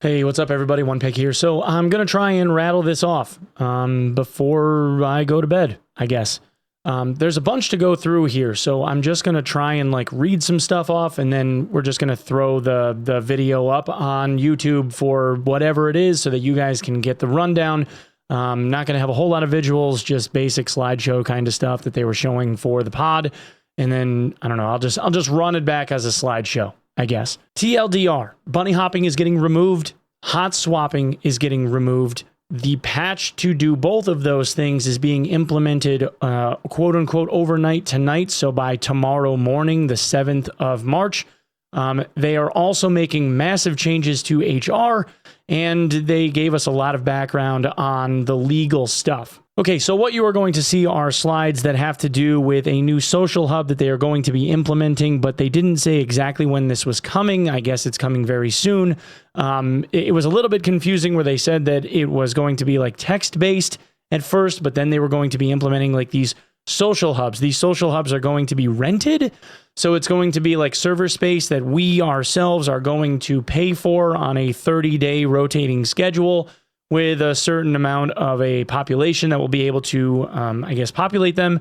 Hey, what's up, everybody? Onepeg here. So I'm going to try and rattle this off before I go to bed, I guess. There's a bunch to go through here, so I'm just going to try and read some stuff off, and then we're just going to throw the video up on YouTube for whatever it is so that you guys can get the rundown. Not going to have a whole lot of visuals, just basic slideshow kind of stuff that they were showing for the pod. And then, I don't know, I'll just run it back as a slideshow, I guess. TLDR, bunny hopping is getting removed. Hot swapping is getting removed. The patch to do both of those things is being implemented, quote unquote, overnight tonight. So by tomorrow morning, the 7th of March, they are also making massive changes to HR, and they gave us a lot of background on the legal stuff. Okay, so what you are going to see are slides that have to do with a new social hub that they are going to be implementing, but they didn't say exactly when this was coming. I guess it's coming very soon. It was a little bit confusing where they said that it was going to be text-based at first, but then they were going to be implementing these social hubs. These social hubs are going to be rented, so it's going to be server space that we ourselves are going to pay for on a 30-day rotating schedule, with a certain amount of a population that will be able to, I guess, populate them.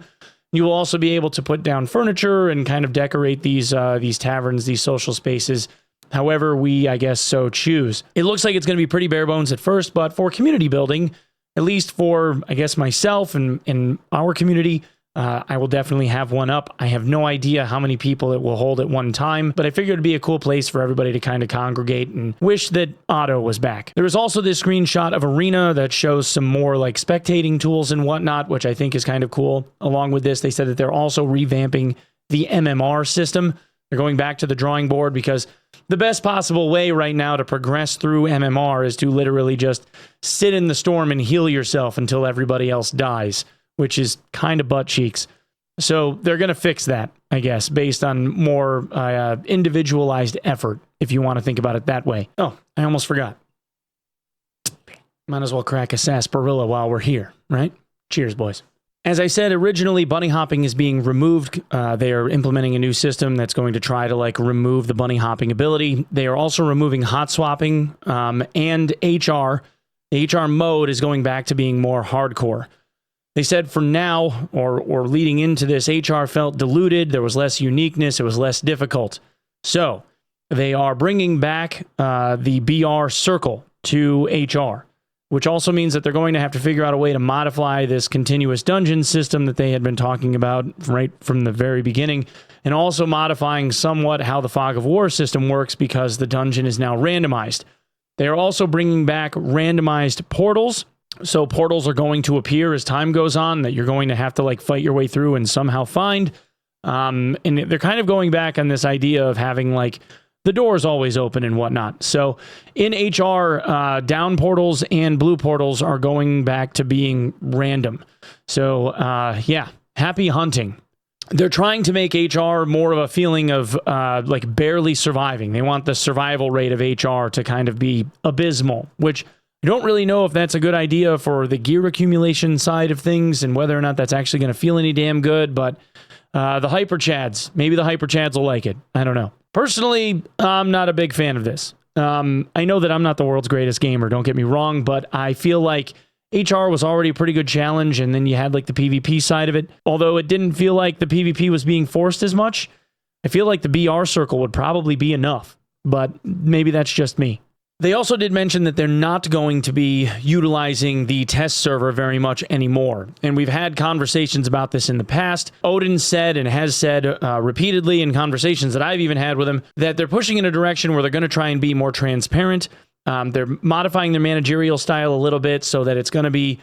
You will also be able to put down furniture and kind of decorate these taverns, these social spaces, however we, I guess, so choose. It looks like it's going to be pretty bare bones at first, but for community building, at least for, I guess, myself and our community, I will definitely have one up. I have no idea how many people it will hold at one time, but I figured it'd be a cool place for everybody to kind of congregate and wish that Otto was back. There was also this screenshot of Arena that shows some more spectating tools and whatnot, which I think is kind of cool. Along with this, they said that they're also revamping the MMR system. They're going back to the drawing board because the best possible way right now to progress through MMR is to literally just sit in the storm and heal yourself until everybody else dies, which is kind of butt cheeks. So they're going to fix that, I guess, based on more individualized effort, if you want to think about it that way. Oh, I almost forgot. Might as well crack a sarsaparilla while we're here, right? Cheers, boys. As I said, originally, bunny hopping is being removed. They are implementing a new system that's going to try to remove the bunny hopping ability. They are also removing hot swapping and HR. The HR mode is going back to being more hardcore. They said for now, or leading into this, HR felt diluted. There was less uniqueness. It was less difficult. So they are bringing back the BR circle to HR, which also means that they're going to have to figure out a way to modify this continuous dungeon system that they had been talking about right from the very beginning, and also modifying somewhat how the Fog of War system works because the dungeon is now randomized. They are also bringing back randomized portals. So portals are going to appear as time goes on that you're going to have to fight your way through and somehow find. And they're kind of going back on this idea of having the doors always open and whatnot. So in HR, down portals and blue portals are going back to being random. So yeah, happy hunting. They're trying to make HR more of a feeling of barely surviving. They want the survival rate of HR to kind of be abysmal, which I don't really know if that's a good idea for the gear accumulation side of things and whether or not that's actually going to feel any damn good, but the Hyper Chads, maybe the Hyper Chads will like it. I don't know. Personally, I'm not a big fan of this. I know that I'm not the world's greatest gamer, don't get me wrong, but I feel like HR was already a pretty good challenge, and then you had the PvP side of it. Although it didn't feel like the PvP was being forced as much, I feel like the BR circle would probably be enough, but maybe that's just me. They also did mention that they're not going to be utilizing the test server very much anymore. And we've had conversations about this in the past. Odin said and has said repeatedly in conversations that I've even had with him that they're pushing in a direction where they're going to try and be more transparent. They're modifying their managerial style a little bit so that it's going to be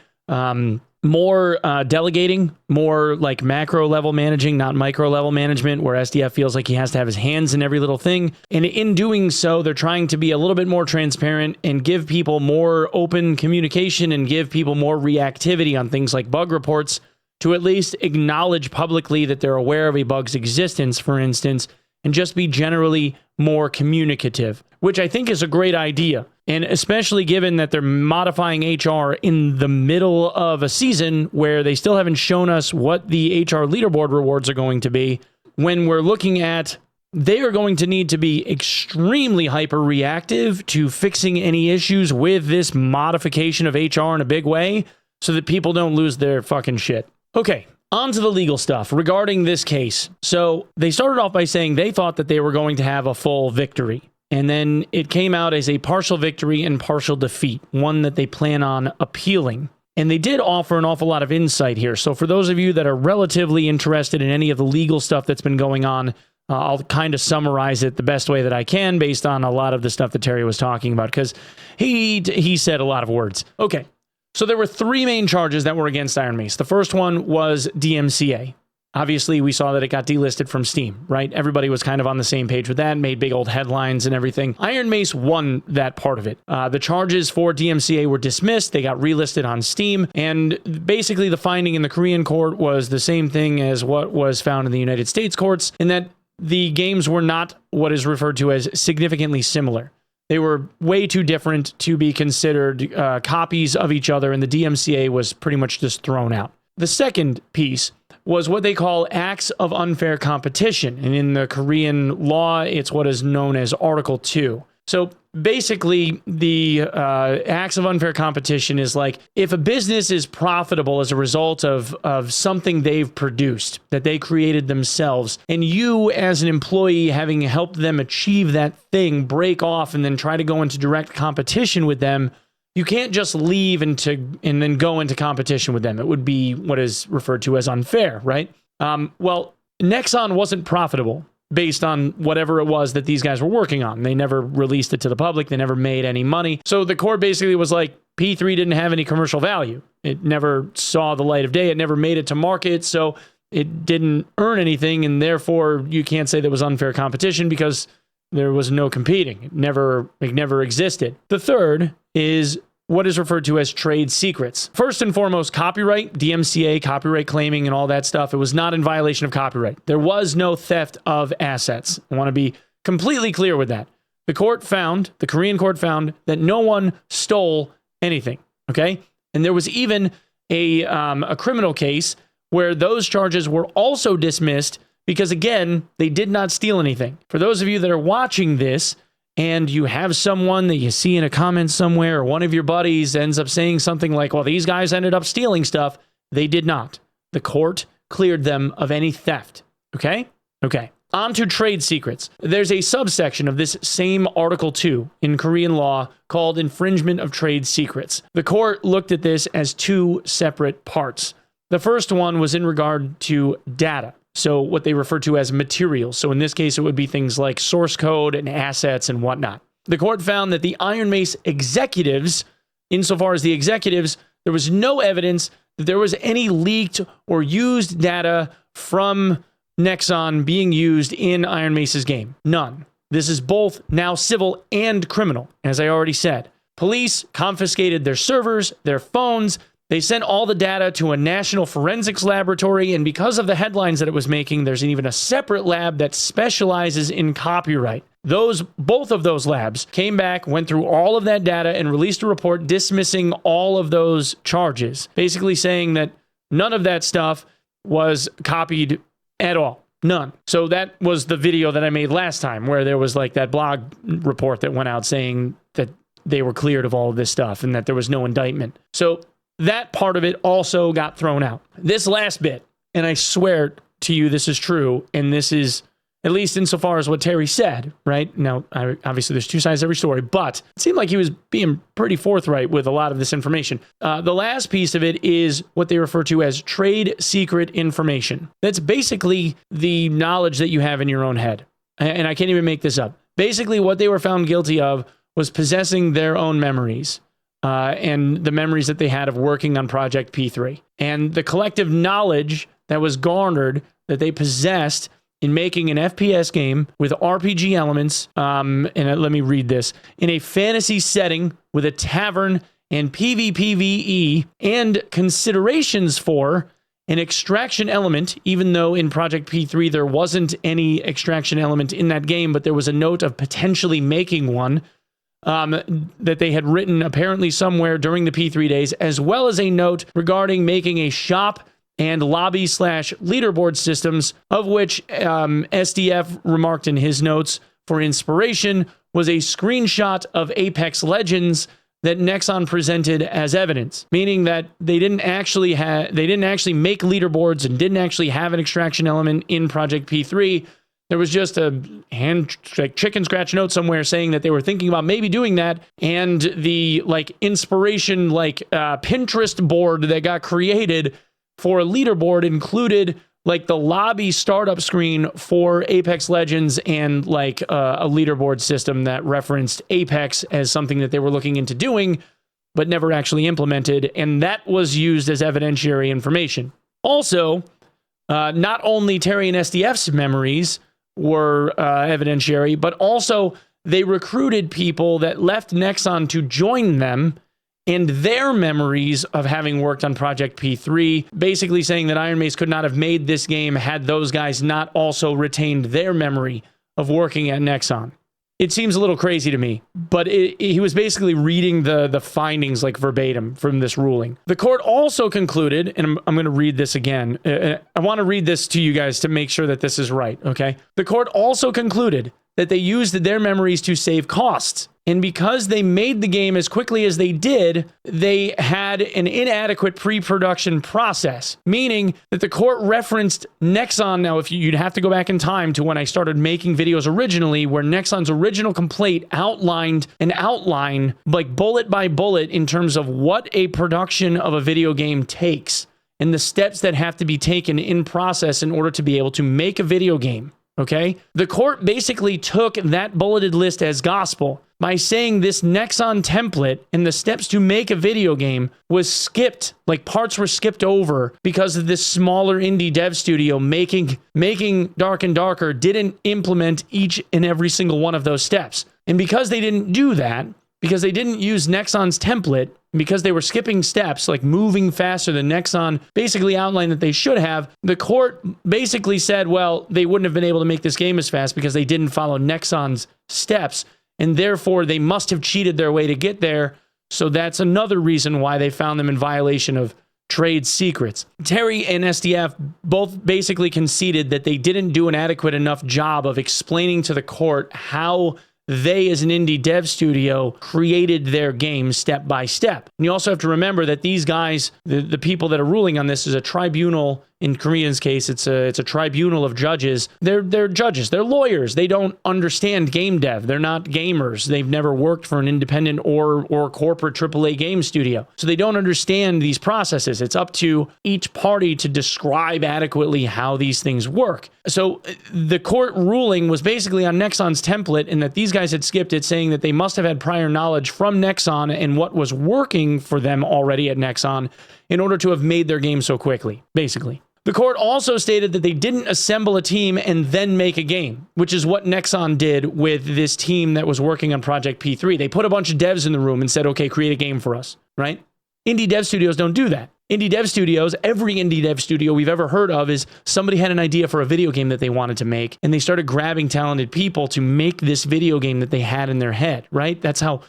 more delegating, more macro level managing, not micro level management, where SDF feels like he has to have his hands in every little thing. And in doing so, they're trying to be a little bit more transparent and give people more open communication and give people more reactivity on things like bug reports to at least acknowledge publicly that they're aware of a bug's existence, for instance, and just be generally more communicative, which I think is a great idea. And especially given that they're modifying HR in the middle of a season where they still haven't shown us what the HR leaderboard rewards are going to be, when we're looking at they are going to need to be extremely hyper reactive to fixing any issues with this modification of HR in a big way so that people don't lose their fucking shit. Okay, on to the legal stuff regarding this case. So they started off by saying they thought that they were going to have a full victory. And then it came out as a partial victory and partial defeat, one that they plan on appealing. And they did offer an awful lot of insight here. So for those of you that are relatively interested in any of the legal stuff that's been going on, I'll kind of summarize it the best way that I can based on a lot of the stuff that Terry was talking about, because he said a lot of words. Okay, so there were three main charges that were against Iron Mace. The first one was DMCA. Obviously, we saw that it got delisted from Steam, right? Everybody was kind of on the same page with that, made big old headlines and everything. Iron Mace won that part of it. The charges for DMCA were dismissed. They got relisted on Steam. And basically, the finding in the Korean court was the same thing as what was found in the United States courts, in that the games were not what is referred to as significantly similar. They were way too different to be considered copies of each other, and the DMCA was pretty much just thrown out. The second piece was what they call acts of unfair competition. And in the Korean law, it's what is known as Article 2. So basically, the acts of unfair competition is like if a business is profitable as a result of something they've produced, that they created themselves, and you as an employee, having helped them achieve that thing, break off and then try to go into direct competition with them, you can't just leave and then go into competition with them. It would be what is referred to as unfair, right? Well, Nexon wasn't profitable based on whatever it was that these guys were working on. They never released it to the public. They never made any money. So the court basically was like, P3 didn't have any commercial value. It never saw the light of day. It never made it to market. So it didn't earn anything. And therefore, you can't say there was unfair competition because there was no competing. It never existed. The third is what is referred to as trade secrets. First and foremost, copyright, DMCA, copyright claiming and all that stuff. It was not in violation of copyright. There was no theft of assets. I want to be completely clear with that. The Korean court found that no one stole anything, okay? And there was even a criminal case where those charges were also dismissed because, again, they did not steal anything. For those of you that are watching this, and you have someone that you see in a comment somewhere, or one of your buddies ends up saying something like, well, these guys ended up stealing stuff. They did not. The court cleared them of any theft. Okay? Okay. On to trade secrets. There's a subsection of this same Article 2 in Korean law called infringement of trade secrets. The court looked at this as two separate parts. The first one was in regard to data. So what they refer to as materials. So in this case, it would be things like source code and assets and whatnot. The court found that the Iron Mace executives, insofar as the executives, there was no evidence that there was any leaked or used data from Nexon being used in Iron Mace's game. None. This is both now civil and criminal, as I already said. Police confiscated their servers, their phones. They sent all the data to a national forensics laboratory, and because of the headlines that it was making, there's even a separate lab that specializes in copyright. Both of those labs came back, went through all of that data, and released a report dismissing all of those charges, basically saying that none of that stuff was copied at all. None. So that was the video that I made last time, where there was like that blog report that went out saying that they were cleared of all of this stuff and that there was no indictment. So that part of it also got thrown out. This last bit, and I swear to you this is true, and this is, at least insofar as what Terry said, right? Now, obviously there's two sides to every story, but it seemed like he was being pretty forthright with a lot of this information. The last piece of it is what they refer to as trade secret information. That's basically the knowledge that you have in your own head. And I can't even make this up. Basically, what they were found guilty of was possessing their own memories. And the memories that they had of working on Project P3. And the collective knowledge that was garnered that they possessed in making an FPS game with RPG elements, and let me read this, in a fantasy setting with a tavern and PvPvE, and considerations for an extraction element, even though in Project P3 there wasn't any extraction element in that game, but there was a note of potentially making one, that they had written apparently somewhere during the P3 days, as well as a note regarding making a shop and lobby/leaderboard systems, of which SDF remarked in his notes for inspiration was a screenshot of Apex Legends that Nexon presented as evidence, meaning that they didn't actually make leaderboards and didn't actually have an extraction element in Project P3. There was just a chicken scratch note somewhere saying that they were thinking about maybe doing that, and the inspiration Pinterest board that got created for a leaderboard included the lobby startup screen for Apex Legends and a leaderboard system that referenced Apex as something that they were looking into doing, but never actually implemented, and that was used as evidentiary information. Also, not only Terry and SDF's memories were evidentiary, but also they recruited people that left Nexon to join them and their memories of having worked on Project P3, basically saying that Iron Mace could not have made this game had those guys not also retained their memory of working at Nexon. It seems a little crazy to me, but he was basically reading the findings verbatim from this ruling. The court also concluded, and I'm going to read this again. I want to read this to you guys to make sure that this is right, okay? The court also concluded that they used their memories to save costs. And because they made the game as quickly as they did, they had an inadequate pre-production process, meaning that the court referenced Nexon. Now, if you'd have to go back in time to when I started making videos originally, where Nexon's original complaint outlined an outline, bullet by bullet, in terms of what a production of a video game takes and the steps that have to be taken in process in order to be able to make a video game. Okay? The court basically took that bulleted list as gospel by saying this Nexon template and the steps to make a video game was skipped, parts were skipped over because of this smaller indie dev studio making Dark and Darker didn't implement each and every single one of those steps. And because they didn't do that, because they didn't use Nexon's template, because they were skipping steps, moving faster than Nexon basically outlined that they should have, the court basically said, well, they wouldn't have been able to make this game as fast because they didn't follow Nexon's steps, and therefore they must have cheated their way to get there. So that's another reason why they found them in violation of trade secrets. Terry and SDF both basically conceded that they didn't do an adequate enough job of explaining to the court how they, as an indie dev studio, created their game step by step. And you also have to remember that these guys, the people that are ruling on this, is a tribunal. In Korean's case, it's a tribunal of judges. They're judges. They're lawyers. They don't understand game dev. They're not gamers. They've never worked for an independent or corporate AAA game studio. So they don't understand these processes. It's up to each party to describe adequately how these things work. So the court ruling was basically on Nexon's template, and that these guys had skipped it, saying that they must have had prior knowledge from Nexon and what was working for them already at Nexon in order to have made their game so quickly, basically. The court also stated that they didn't assemble a team and then make a game, which is what Nexon did with this team that was working on Project P3. They put a bunch of devs in the room and said, okay, create a game for us, right? Indie dev studios don't do that. Indie dev studios, every indie dev studio we've ever heard of, is somebody had an idea for a video game that they wanted to make, and they started grabbing talented people to make this video game that they had in their head, right? That's how,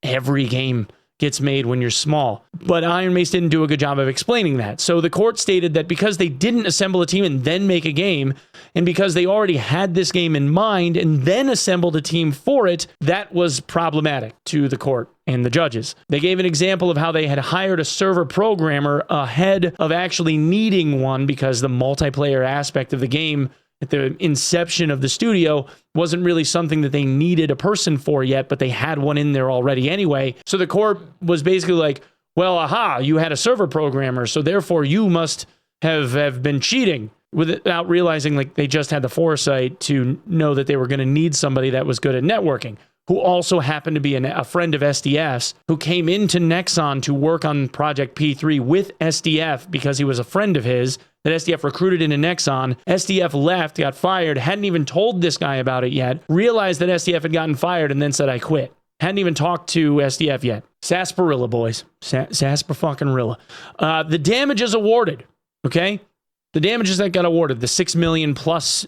every game gets made when you're small. But Iron Mace didn't do a good job of explaining that. So the court stated that because they didn't assemble a team and then make a game, and because they already had this game in mind and then assembled a team for it, that was problematic to the court and the judges. They gave an example of how they had hired a server programmer ahead of actually needing one, because the multiplayer aspect of the game at the inception of the studio wasn't really something that they needed a person for yet, but they had one in there already anyway. So the court was basically like, well, aha, you had a server programmer, so therefore you must have been cheating, without realizing they just had the foresight to know that they were going to need somebody that was good at networking, who also happened to be a friend of SDF's, who came into Nexon to work on Project P3 with SDF because he was a friend of his that SDF recruited into Nexon. SDF left, got fired, hadn't even told this guy about it yet, realized that SDF had gotten fired, and then said, I quit. Hadn't even talked to SDF yet. Sarsaparilla, boys. Sarsaparilla. The damages awarded, okay? The damages that got awarded, the $6 million plus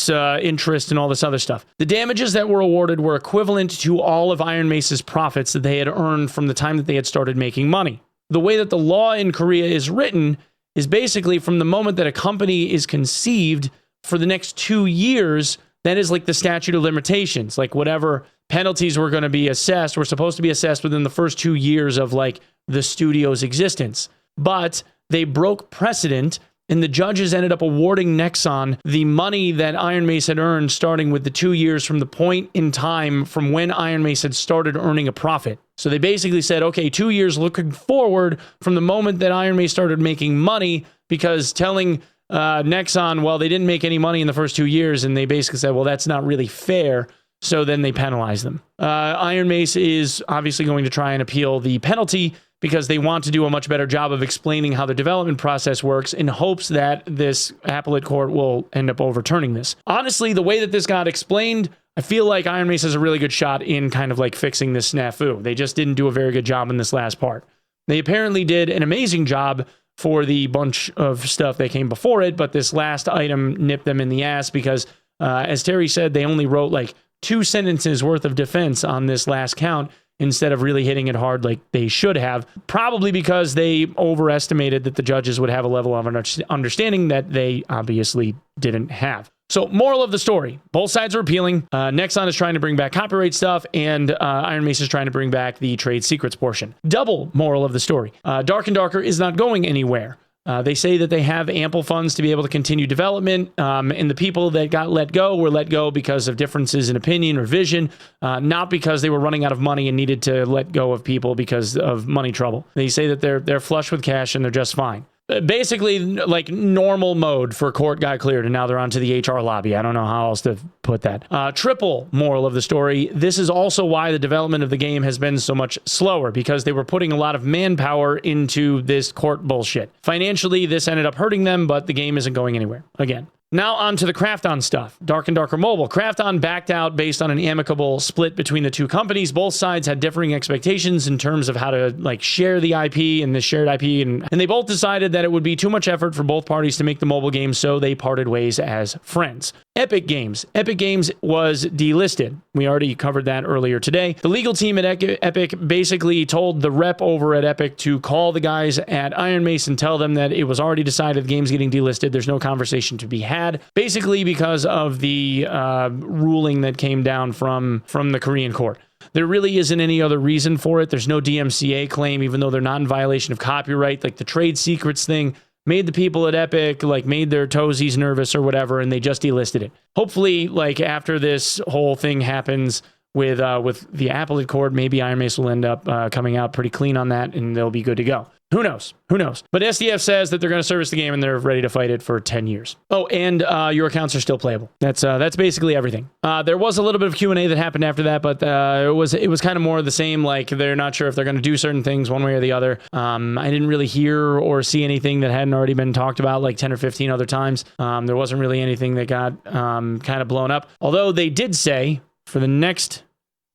interest and all this other stuff. The damages that were awarded were equivalent to all of Iron Mace's profits that they had earned from the time that they had started making money. The way that the law in Korea is written is basically from the moment that a company is conceived for the next 2 years, that is like the statute of limitations. Like whatever penalties were going to be assessed were supposed to be assessed within the first 2 years of like the studio's existence. But they broke precedent, and the judges ended up awarding Nexon the money that Iron Mace had earned starting with the 2 years from the point in time from when Iron Mace had started earning a profit. So they basically said, okay, 2 years looking forward from the moment that Iron Mace started making money, because telling Nexon, well, they didn't make any money in the first 2 years, and they basically said, well, that's not really fair. So then they penalized them. Iron Mace is obviously going to try and appeal the penalty because they want to do a much better job of explaining how the development process works in hopes that this appellate court will end up overturning this. Honestly, the way that this got explained, I feel like Iron Mace has a really good shot in kind of like fixing this snafu. They just didn't do a very good job in this last part. They apparently did an amazing job for the bunch of stuff that came before it, but this last item nipped them in the ass because, as Terry said, they only wrote like 2 sentences worth of defense on this last count instead of really hitting it hard like they should have, probably because they overestimated that the judges would have a level of understanding that they obviously didn't have. So, moral of the story, both sides are appealing. Nexon is trying to bring back copyright stuff, and Iron Mace is trying to bring back the trade secrets portion. Double moral of the story. Dark and Darker is not going anywhere. They say that they have ample funds to be able to continue development, and the people that got let go were let go because of differences in opinion or vision, not because they were running out of money and needed to let go of people because of money trouble. They say that they're flush with cash and they're just fine. Basically, like normal mode for court got cleared, and now they're onto the HR lobby. I don't know how else to put that. Triple moral of the story. This is also why the development of the game has been so much slower, because they were putting a lot of manpower into this court bullshit. Financially, this ended up hurting them, but the game isn't going anywhere. Again. Now on to the Krafton stuff. Dark and Darker Mobile. Krafton backed out based on an amicable split between the two companies. Both sides had differing expectations in terms of how to like share the IP and the shared IP, and they both decided that it would be too much effort for both parties to make the mobile game, so they parted ways as friends. Epic Games. Epic Games was delisted. We already covered that earlier today. The legal team at Epic basically told the rep over at Epic to call the guys at Iron Mace and tell them that it was already decided the game's getting delisted. There's no conversation to be had, basically because of the ruling that came down from the Korean court. There really isn't any other reason for it. There's no DMCA claim, even though they're not in violation of copyright. Like the trade secrets thing made the people at Epic, like, made their toesies nervous or whatever, and they just delisted it. Hopefully, like, after this whole thing happens with the appellate court, maybe Iron Mace will end up coming out pretty clean on that, and they'll be good to go. Who knows? Who knows? But SDF says that they're going to service the game and they're ready to fight it for 10 years. Oh, and your accounts are still playable. That's basically everything. There was a little bit of Q&A that happened after that, but it was kind of more of the same. Like, they're not sure if they're going to do certain things one way or the other. I didn't really hear or see anything that hadn't already been talked about like 10 or 15 other times. There wasn't really anything that got kind of blown up. Although they did say for the next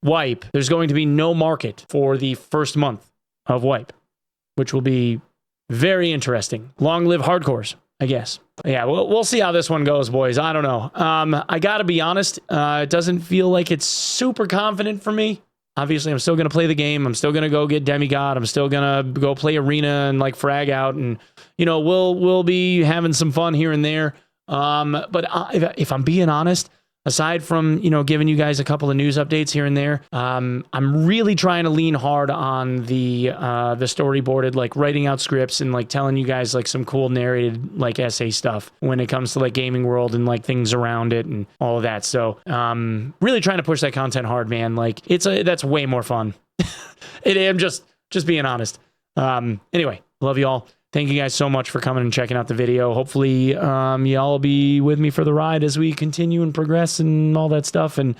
wipe, there's going to be no market for the first month of wipe, which will be very interesting. Long live hardcores, I guess. Yeah, we'll see how this one goes, boys. I don't know. I gotta be honest, it doesn't feel like it's super confident for me. Obviously, I'm still gonna play the game. I'm still gonna go get Demigod. I'm still gonna go play Arena and like frag out, and you know, we'll be having some fun here and there. But if I'm being honest, aside from, you know, giving you guys a couple of news updates here and there, I'm really trying to lean hard on the storyboarded, like writing out scripts and like telling you guys like some cool narrated like essay stuff when it comes to like gaming world and like things around it and all of that. So really trying to push that content hard, man. Like that's way more fun. I'm just being honest. Anyway, love you all. Thank you guys so much for coming and checking out the video. Hopefully, y'all be with me for the ride as we continue and progress and all that stuff. And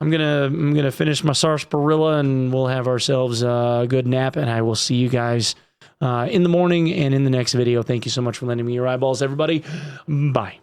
I'm gonna finish my sarsaparilla, and we'll have ourselves a good nap. And I will see you guys in the morning and in the next video. Thank you so much for lending me your eyeballs, everybody. Bye.